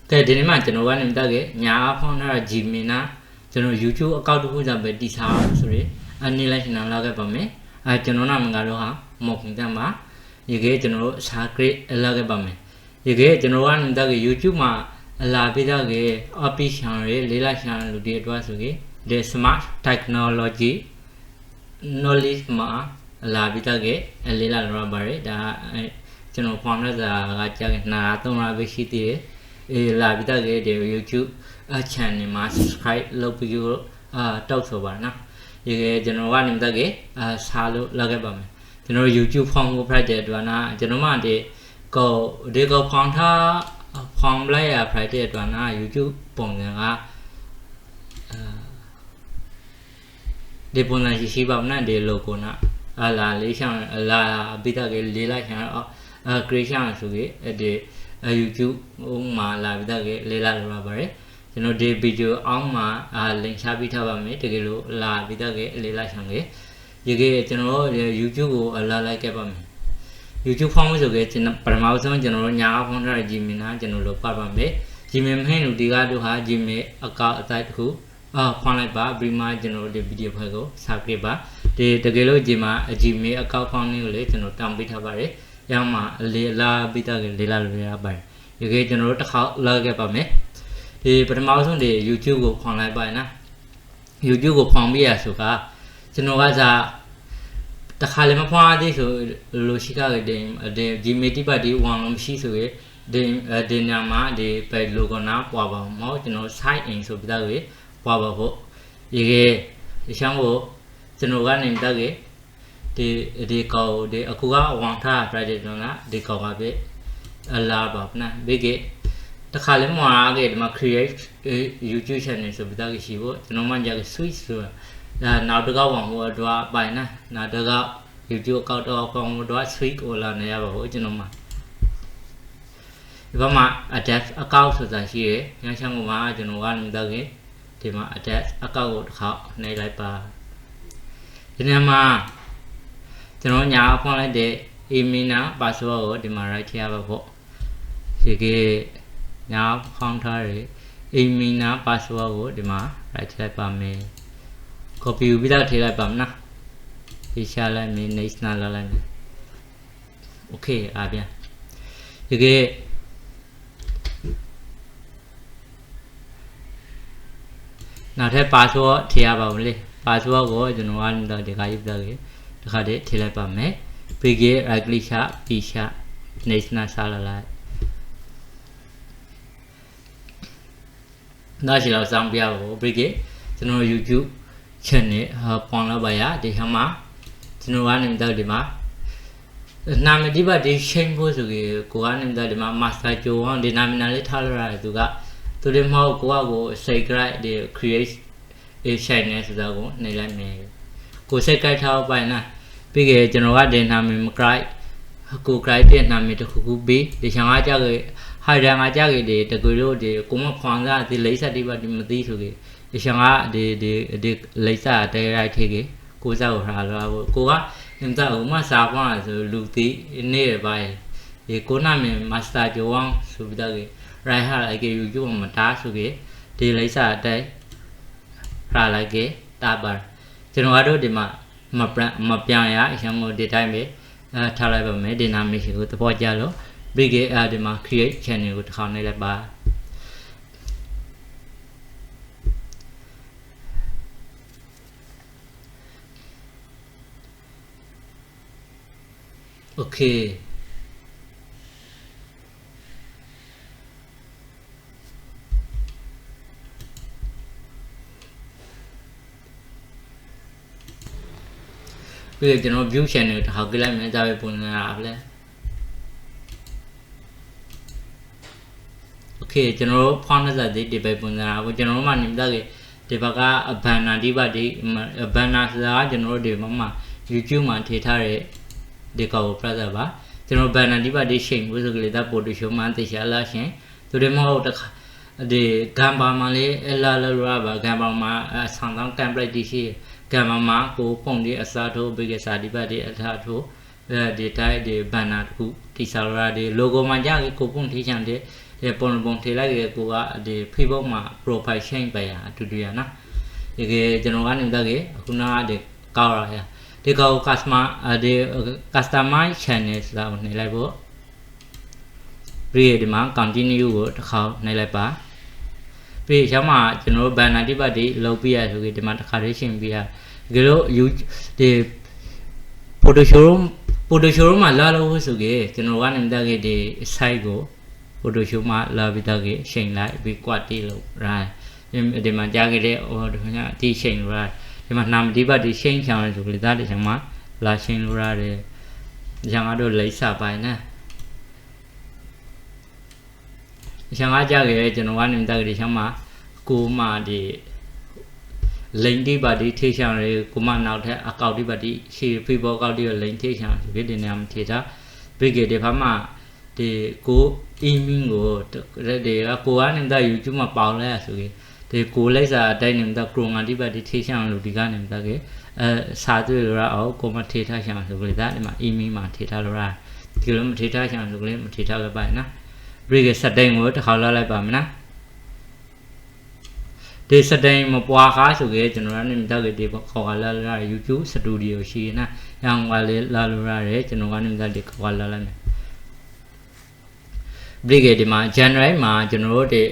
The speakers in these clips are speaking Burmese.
cái đến mà channel anh em ta cái nhà phong là Gmail na channel YouTube account của chúng ta bị đi sao rồi anh này là channel là cái bảo mẹ channel nào mình gọi là ha một chúng ta mà như cái channel sacred là cái bảo mẹ như cái channel anh em ta cái YouTube mà là bây giờ cái official rồi lấy lại channel lúc đi qua rồi cái smart technology knowledge mà là bây giờ cái lấy lại rồi bảo đã channel phong là giờ cái nào tôi là về khi thì là bây giờ cái YouTube channel mà subscribe lâu video tao số bạn na cái channel anh em ta cái sao là cái bảo mẹ channel YouTube phong của project đó na channel mà để có phong tha phong lấy project đó na YouTube phong rằng để phong là chỉ bảo na để logo na là lấy sang là bây giờ cái lấy lại sang creation số cái để YouTube mà là bây giờ cái lấy lại rồi vậy cho nó để video ông mà link sao bị thao vào mấy cái lúc là bây giờ cái lấy lại sang cái cho nó YouTube của là lại cái bằng YouTube phong số cái cho nó promote xong cho nó nhà phong ra Gmail na cho nó lục qua bằng mấy Gmail hay nụ đi ra được ha Gmail account tại khu phong lại ba Brima cho nó để video phải có sao cái ba thì cái lúc gì mà Gmail account phong này lấy cho nó tăng bị thao vào đấy yang mà là bây giờ cái là rồi bài cái cho nó khó là cái bảo mẹ thì bắt đầu xong để YouTube của phong lại bài na YouTube của phong bây giờ số cả cho nó ra ta khai lên mà phong đi số logic cái để Gmail thì bài đi hoàn làm gì số cái để nhà mà để bài logo nào qua vào máu cho nó sai in số bây giờ cái qua vào bộ cái sáng bộ cho nó ra nên ta cái để cầu để aku ga wang tha project đó na để cầu ga be là bảo na be cái ta khai lên mà create YouTube channel số bây giờ cái gì bộ cho nó mang ra cái switch rồi là nào được cái wang bộ đó bài na nào được cái YouTube account đó wang đó switch là này bảo cho nó mà và mà attach account số là gì ấy yang sang mà cho nó ăn được cái thì mà attach account họ này lại bà cho nên mà cho nó nhà phong lại để email na password để mà lại theo vào bộ thì cái nhà phong thay email na password để mà lại theo vào mình copy bây giờ thì lại bấm na thì sao lại mình next na lại ok bien thì cái nào theo password theo vào đi password của cho nó ăn được để cái gì khá đấy thì lại bảo mẹ bây giờ right click shop pisha national sala lại đó chỉ là xong video của bây giờ cho nó YouTube channel phong là bài á thì hả má cho nó anh em ta đi má nam đi vào đi xem vô rồi của anh em ta đi má master cho anh đi nam nào để thao ra tụi cả tụi em mau của subscribe để create channel rồi đó này là mẹ cô sẽ cái thao bài nè bây giờ cho nó đến làm mình cái cô cái tiền làm mình được cô biết để chẳng ai cho cái hai đang ai cho cái để từ cái đó để cũng một khoản ra thì lấy ra đi vào đi một tí rồi để chẳng ai để lấy ra để ra thì cái cô giàu là cô á em ta ở mà sao mà rồi lưu tí nè bài thì cô làm mình master cho ông rồi bây giờ cái ra lại cái YouTube mà ta rồi cái thì lấy ra đây ra lại cái ta bảo cho nó đó để mà piang ya isang mo de time be thalai ba me dynamic ko tapo ja lo big de ma create channel ko thao này lại ba ok bây giờ cho nó view channel học cái này mình ra về phần nào lên ok cho nó phong nó ra để về phần nào cho nó mà niệm ra cái để bác cái banner đi vào đi banner ra cho nó để mà YouTube mà thì thay để cầu ra ra ba cho nó banner đi vào đi xem với cái ta bộ được mà thì sẽ là xem tôi đem mau được để cam bao mà lấy la ba cam bao mà sang tăng cam lại đi xem cam mà cô phong đi asa thôi bây giờ sa đi vào đi asa thôi để tay để banner cô thì sao ra để logo mà ra cái cô phong thì chẳng để ဒီပုံပုံထေလိုက်ရဲ့ကိုကဒီ Facebook မှာ profile change ပဲအတူတူရနော်ဒီကကျွန်တော်ကနေတက်ခုနကဒီကောက်ရဒီကောက် customer ဒီ customer channel ဆိုတာကိုနှိပ်လိုက်ဖို့ပြီးဒီမှာ continue ကိုတစ်ခါနှိပ်လိုက်ပါပြီးရောက်မှကျွန်တော် banner တိပတ်ဒီလုပ်ပြရဆိုပြီးဒီမှာတစ်ခါလေးရှင်းပြရဒီလိုဒီ photo showroom မှာလာလို့ဆိုကြကျွန်တော်ကနေတက်ဒီ site ကို photo show မှာလာပြီးတက်ရှင်းလိုက်ပြီး quality လို့ရာဒီမှာကြားကြတဲ့ဟိုဒီမှာအတိရှင်းလို့ရာဒီမှာနာမဒီပတ်ဒီရှင်းချောင်းဆိုပြီးသားဒီချိန်မှာလာရှင်းလို့ရတယ်ဒီချိန်ကတော့လိမ့်စာပိုင်းနဲ့ဒီချိန်ကကြားကြတဲ့ကျွန်တော်ကနေတက်ဒီချိန်မှာကိုမှဒီလိမ့်ဒီပတ်ဒီထိချောင်းတွေကိုမှနောက်ထပ်အကောက်ဒီပတ်ဒီရှေ့ Facebook ကောက်ဒီလိမ့်ထိချောင်းဆိုပြီးဒီနေရာမှာထိတာပြီးကြတဲ့ဖမှာဒီကို email ကိုဒီကကိုကနေတက် YouTube မှာပေါလဲဆိုပြီးဒီကိုလိုက်စာအတိုင်းနေတာကရုံငါဒီပတ်ဒီထိချောင်းလို့ဒီကနေတက်ကြစာတွေ့ရအောင်ကိုမထိထားချောင်းဆိုပြီးဒါဒီမှာ email မှာထိထားလို့ရဒီလိုမထိထားချောင်းဆိုပြီးမထိထားလည်းပါနော်ပြီးကြစက်တိုင်းကိုတစ်ခါလာလိုက်ပါမလားဒီစက်တိုင်းမပွားကားဆိုကြကျွန်တော်ကနေတက်ကြဒီခေါ်လာလာ YouTube Studio ရှိနော်ရောင်းကလေးလာလို့ရတယ်ကျွန်တော်ကနေတက်ဒီခေါ်လာလိုက်မယ်ပြီးကြဒီမှာ January မှာကျွန်တော်တို့ဒီ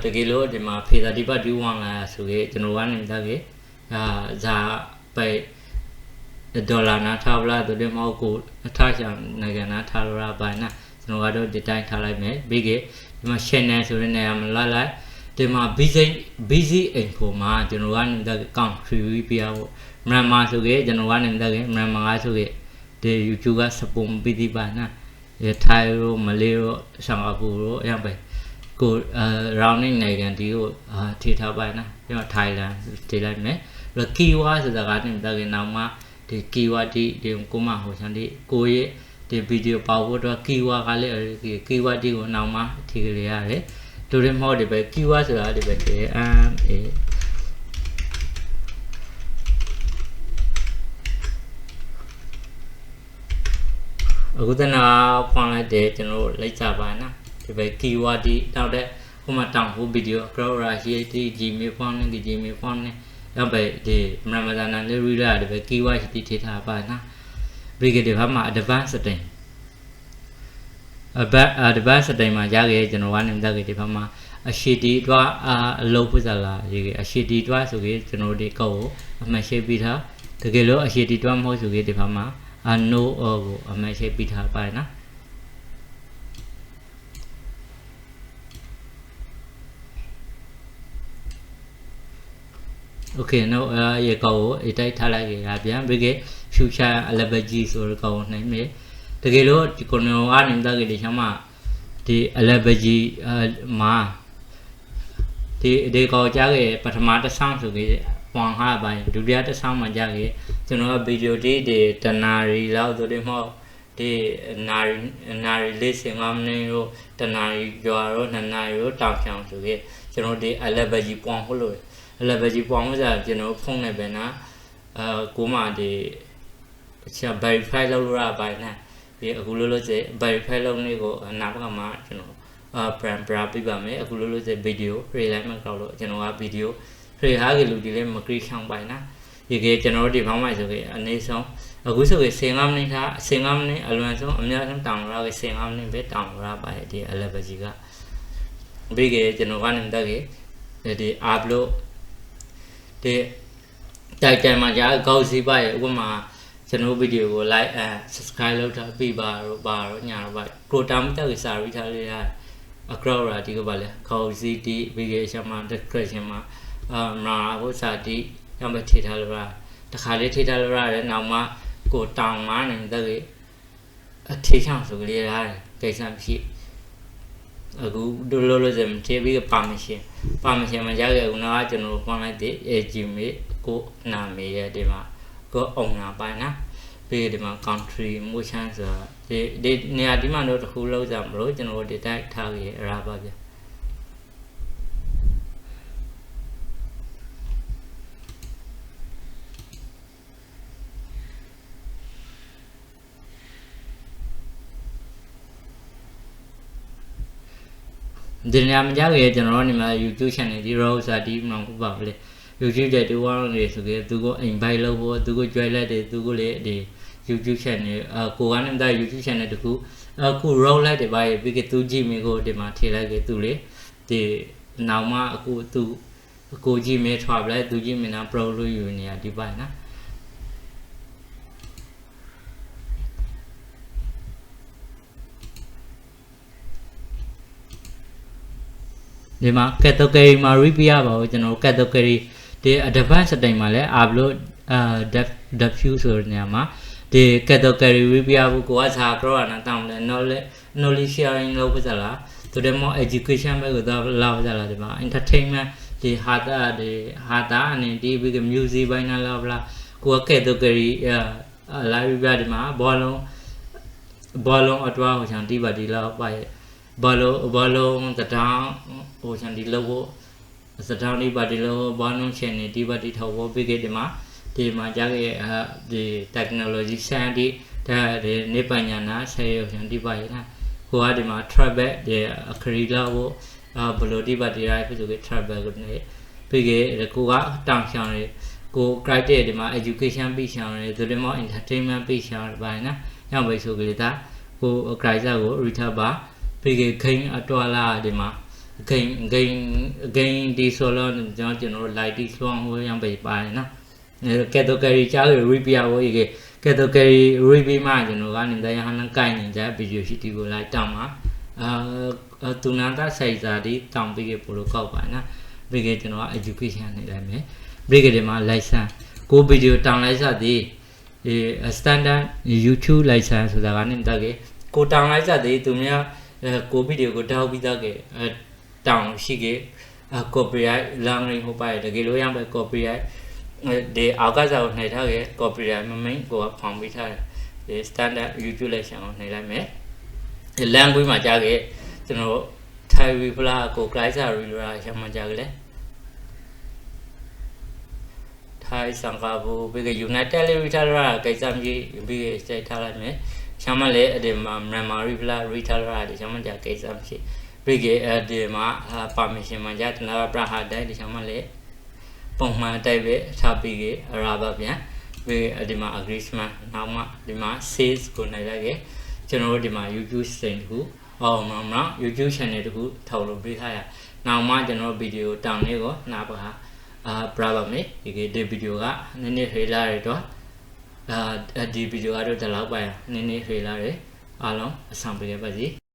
တကယ်လို့ဒီမှာဖေသာဒီပတ်ဒီဝမ်လာဆိုကြကျွန်တော်ကနေတက်ကြဇာပဲဒေါ်လာနာထားပလားတို့ဒီမဟုတ်ကိုအထချာနိုင်ငံနာထားလို့ရပါနာကျွန်တော်ကတော့ဒီတိုင်းထားလိုက်မယ်ပြီးကြဒီမှာ channel ဆိုတဲ့နေရာမှာလာလိုက်ဒီမှာ busy info မှာကျွန်တော်ကနေတက် country ပြရဖို့မြန်မာဆိုကြကျွန်တော်ကနေတက်မြန်မာဆိုကြဒီ YouTube က support ပြီးဒီပါနာထိုင်းရောမလေးရောစင်ကာပူရောအရင်ပဲကိုrounding နိုင်ငံဒီကိုထိထားပါနာပြီးတော့ Thailand ထိလိုက်မယ်ပြီး keyword ဆိုတာကနေတက်နောက်မှာဒီ keyword ဒီကိုမဟိုချန်ဒီကိုရဲ့ဒီ video ပေါဖို့တော့ keyword ကလည်း keyword ဒီကိုနောက်မှာထိကြရတယ်တို့ရမောဒီပဲ keyword ဆိုတာဒီပဲ အခုတနာဖွင့်လိုက်တယ်ကျွန်တော်လိုက်ကြပါနော်ဒီပဲ keyword ဒီနောက်တဲ့ဟိုမှာတောင်းဖို့ video upload ရရှိဒီ Gmail ဖွင့်နေဒီ Gmail ဖွင့်နေတော့ပဲဒီမြန်မာနာလေး read ရတယ်ပဲ keyword ရှိထိထားပါနော်ပြီးကြတဲ့ဘာမှ advanced setting advanced setting မှာကြားခဲ့ကျွန်တော်ကနေတက်ခဲ့ဒီဘာမှအရှိတီတွားအလုပ်ပစားလာရေးအရှိတီတွားဆိုကြကျွန်တော်ဒီကောက်ကိုအမှတ်ရှိပြီးထားတကယ်လို့အရှိတီတွားမဟုတ်ဆိုကြဒီဘာမှno ကိုအမှတ်ရှိပြီးထားပါနော်Okay no ရေကောက်ကိုအတိုက်ထားလိုက်ရပြန်ပြီးက future elevaji ဆိုတော့ကောက်နိုင်မယ်တကယ်လို့ဒီကိုနော်ကနေတက်ကြဒီချမ်းမှာဒီ elevaji မှာဒီကောက်ကြားခဲ့ပထမတစ်ဆောင်ဆိုကြပွန်ဟာပိုင်းဒုတိယတစ်ဆောင်မှာကြားခဲ့ကျွန်တော်ဗီဒီယိုဒီတနာရီလောက်ဆိုတော့မဟုတ်ဒီနာရီလေးစင်ငါမနေရောတနာရီကျော်ရောနှစ်နာရီရောတောက်ချောင်းဆိုကြကျွန်တော်ဒီ elevaji ပွန်ဟုတ်လို့elevaji ပွန်မှာကျွန်တော်ဖုန်းနဲ့ပဲနာကိုမှဒီအချက် verify လုပ်ရပိုင်းနဲ့ဒီအခုလို့စေ verify လုပ်နေကိုနာဘကမှာကျွန်တော်brand ပြပါမယ်အခုလို့စေ video realignment ကောက်လို့ကျွန်တော်က video ဖေဟာကလူဒီလေးမကရိချောင်းပိုင်းနာဒီကကျွန်တော်တို့ဒီဘောင်းမိုက်ဆိုခဲ့အနေဆုံးအခုဆိုခဲ့15မိနစ်ထား15မိနစ်အလွန်ဆုံးအများဆုံးတောင်းရခဲ့15မိနစ်ပဲတောင်းရပါရဲ့ဒီ elevaji ကပြီးကြကျွန်တော်ကနေတက်ခဲ့ဒီ upload ဒီ title မှာကြာကောက်စီပါရဲ့ဥပမာကျွန်တော်ဗီဒီယိုကို like and subscribe လုပ်ထားပြီးပါတော့ညာတော့ပါ quota မတက်စာရီထားလေးရအကောက်ရာဒီကပါလေကောက်စီဒီ video မှာ description မှာမာဘုစာတိရမထိထားလို့ရတခါလေးထိထားလို့ရတယ်နောက်မှကိုတောင်မှနေတဲ့အထေချောင်းဆိုကလေးရတယ်ကိစ္စဖြစ်အခုဒိုလိုလိုစံထေပြီးပါမရှင်မှာရခဲ့ဦးနာကျွန်တော်ဖွင့်လိုက်တဲ့ Gmail ကိုနာမည်ရဲ့ဒီမှာကိုအောင်နာပိုင်းနော်ပြီးဒီမှာ country motion ဆိုတာဒီနေရာဒီမှာတော့တစ်ခုလောက်ကြမလို့ကျွန်တော်ဒီတိုက်ထားခဲ့ရပါဗျ ဒီနေရာမှာကြာခဲ့ကျွန်တော်တို့နေမှာ YouTube channel ဒီ Rosa ဒီမှမဟုတ်ပါဘူးလေ YouTube တဲ့တူဝါနေဆိုကြသူကို invite လုပ်ဖို့သူကို join လက်တယ်သူကိုလေဒီ YouTube channel ကိုကနေမှ YouTube channel တခုအခု roll လိုက်တယ်ပါရဲ့ပြီးကသူကြည့်မိကိုဒီမှာထည့်လိုက်ကြသူလေဒီနောက်မှအခုသူကိုကြည့်မဲထွာပလိုက်သူကြည့်မင်းနာ pro လို့ယူနေရဒီပါနော်ဒီမှာ category မှာ review ပါဦးကျွန်တော် category ဒီ advanced setting မှာလဲ upload diffuse ဆိုတဲ့နေရာမှာဒီ category review ကိုကစားကြောတာတောင်းတယ် knowledge sharing လုပ်ပါစလားသူတို့မ education ဘက်ကတော့လောက်ပါစလားဒီမှာ entertainment ဒီဟာတာအနေဒီပြီး music ဘိုင်းနာလောက်လားကိုက category live review ဒီမှာဘောလုံးအတွားဟိုချန်ဒီပါဒီလောက်ပါရဲ့ဘောလုံးတထောင်ဟိုချန်ဒီလောက်ဖို့စတောင်းဒီပါဒီလောက်ဘောလုံး channel ဒီပါဒီထောက်ဖို့ပြီးခဲ့ဒီမှာကြာခဲ့ဒီ technology science ဒါဒီနေပညာနာဆယ်ရုပ်ရှင်ဒီပါရဲ့နော်ကိုကဒီမှာ travel ဒီအခရီးလာဖို့ဘလို့ဒီပါဒီရိုက်ဖြစ်ဆိုခဲ့ travel ကိုနေပြီးခဲ့ကိုကတောင်ချောင်းတွေကို criteria ဒီမှာ education ပြီးချောင်းတွေဒီလိုမျိုး entertainment ပြီးချောင်းတွေပါနော်ညောင်ပဲဆိုကြတာကို criteria ကို return ပါပြီးခဲ့ခိန်းအတော်လာဒီမှာဂိမ်းဒီဆိုလို့ကျွန်တော် light ဒီဆွမ်းဟိုရံပဲပါနော်category ကြားရ review ဝေးက category review မှာကျွန်တော်ကနေတရားဟန်ကိုင်းနေကြ video ရှိတီကိုလိုက်တောင်းပါသူနာတာစိုက်စားဒီတောင်းပြီးပို့လို့ကောက်ပါနော်ပြီးခဲ့ကျွန်တော် education နေလိုက်မယ်ပြီးခဲ့ဒီမှာ license ကို video တောင်းလိုက်စားဒီ standard YouTube license ဆိုတာကနေတက်ခဲ့ကိုတောင်းလိုက်စားဒီသူများကို video ကိုတောက်ပြီးတက်ခဲ့တောင်းရှိခဲ့ copyright လောင်းရင်းဟိုပါတကယ်လို့ရမယ် copyrightဒီအောက်ကစားကိုနှိပ်ထားခဲ့ copyright မမင်းကိုဖောင်ပေးထားတယ်ဒီ standard YouTube license ကိုနှိပ်လိုက်မယ်ဒီ language မှာကြားခဲ့ကျွန်တော် Thai Reply ကို client စာရီလာရှမ်းမှာကြားခဲ့လေ Thai စံကားဘူးပြီး United Retailer ကိစ္စမျိုးပြီးစိတ်ထားလိုက်မယ်ရှမ်းမှာလည်းဒီမှာ Myanmar Reply Retailer ဒီရှမ်းမှာကြားကိစ္စမရှိပြီးဒီမှာ permission မှာကြားတနာပရဟာတိုင်းဒီရှမ်းမှာလည်းပုံမှန်တိုက်ပဲထားပြီးရပါပြန်ပြီးဒီမှာ agreement နောက်မှဒီမှာ sales ကိုနိုင်လိုက်ခဲ့ကျွန်တော်တို့ဒီမှာ YouTube စင်တခုမှာ YouTube channel တခုထောက်လို့ပေးထားရနောက်မှကျွန်တော်ဗီဒီယိုတောင်းလေးကိုနားပါပြပါမယ်ဒီဗီဒီယိုကနည်းနည်းဖေးလာရတော့ဒီဗီဒီယိုကတော့ဒီလောက်ပါနည်းနည်းဖေးလာရအားလုံးအဆောင်ပေးပါစီ